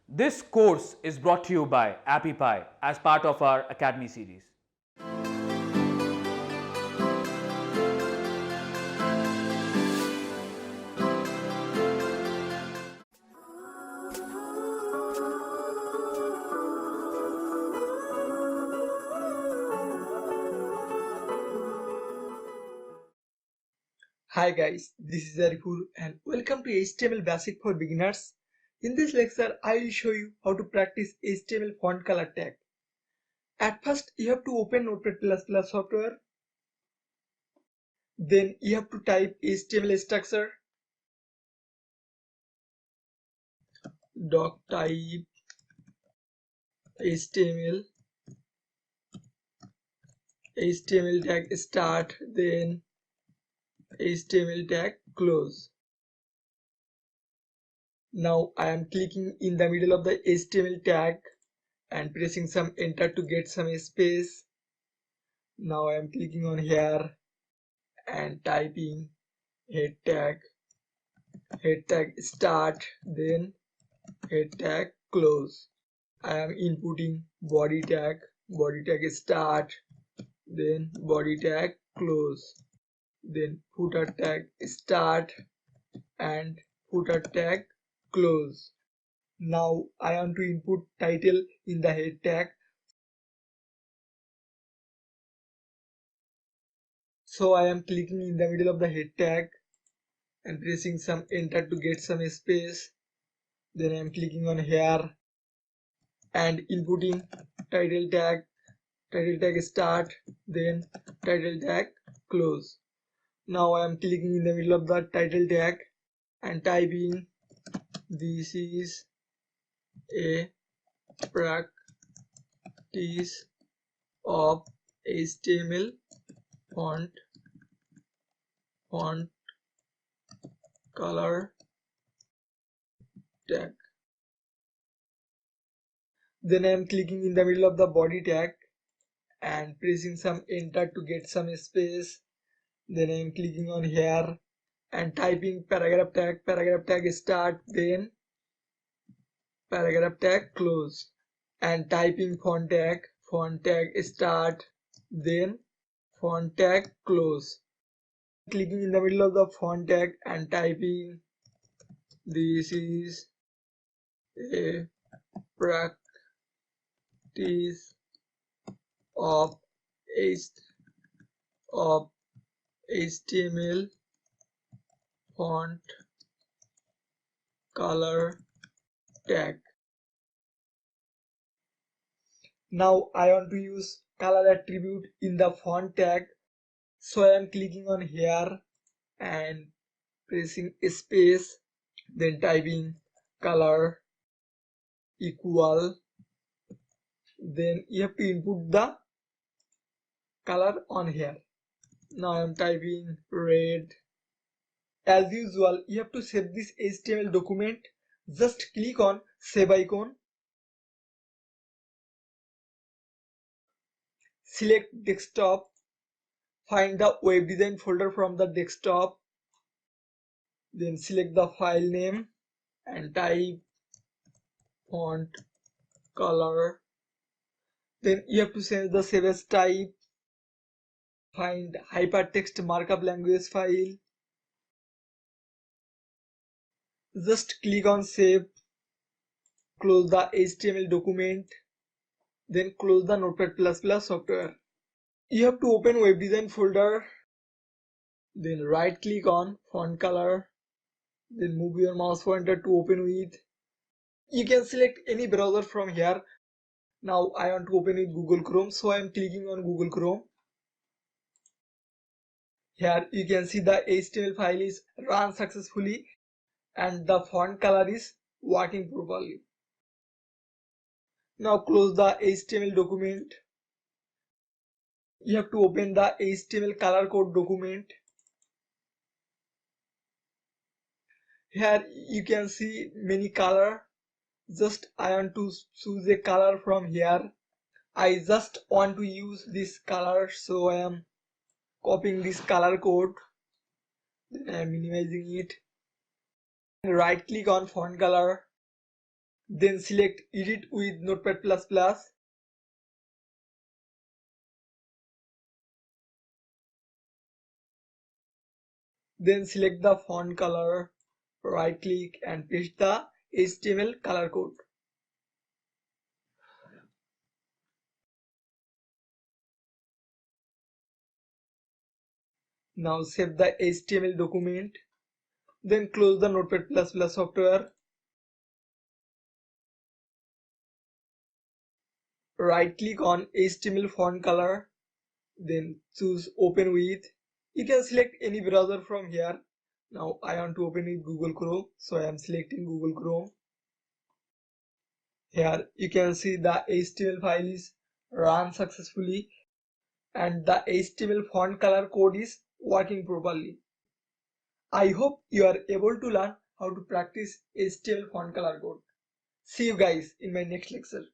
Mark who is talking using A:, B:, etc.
A: This course is brought to you by AppyPie as part of our Academy series.
B: Hi guys, this is Arifur and welcome to HTML Basic for Beginners. In this lecture, I will show you how to practice HTML font color tag. At first, you have to open Notepad++ software. Then you have to type HTML structure, doc type HTML, HTML tag start, then HTML tag close. Now I am clicking in the middle of the HTML tag and pressing some enter to get some space. Now I am clicking on here and typing head tag start, then head tag close. I am inputting body tag start, then body tag close, then footer tag start and footer tag close. Now I want to input title in the head tag, so I am clicking in the middle of the head tag and pressing some enter to get some space. Then I am clicking on here and inputting title tag start, then title tag close. Now I am clicking in the middle of the title tag and typing this is a practice of HTML font color tag. Then I am clicking in the middle of the body tag and pressing some enter to get some space. Then I am clicking on here and typing paragraph tag start, then paragraph tag close, and typing font tag start, then font tag close. Clicking in the middle of the font tag and typing this is a practice of HTML font color tag. Now I want to use color attribute in the font tag, so I am clicking on here and pressing space, then typing color equal, then you have to input the color on here. Now I am typing red. As usual, you have to save this HTML document. Just click on save icon, select desktop, find the web design folder from the desktop, then select the file name and type font color. Then you have to change the save as type, find hypertext markup language file, just click on save, close the HTML document, then close the Notepad++ software. You have to open web design folder, then right click on font color, then move your mouse pointer to open with. You can select any browser from here. Now I want to open with Google Chrome, so I am clicking on Google Chrome. Here you can see the HTML file is run successfully and the font color is working properly. Now close the HTML document. You have to open the HTML color code document. Here you can see many color. Just I want to choose a color from here. I just want to use this color, so I am copying this color code. Then I am minimizing it. Right click on font color, Then select Edit with Notepad++. Then select the font color, right click and paste the HTML color code. Now save the HTML document. Then close the Notepad++ software. Right click on HTML font color. Then choose Open with. You can select any browser from here. Now I want to open with Google Chrome, so I am selecting Google Chrome. Here you can see the HTML file is run successfully and the HTML font color code is working properly. I hope you are able to learn how to practice HTML font color code. See you guys in my next lecture.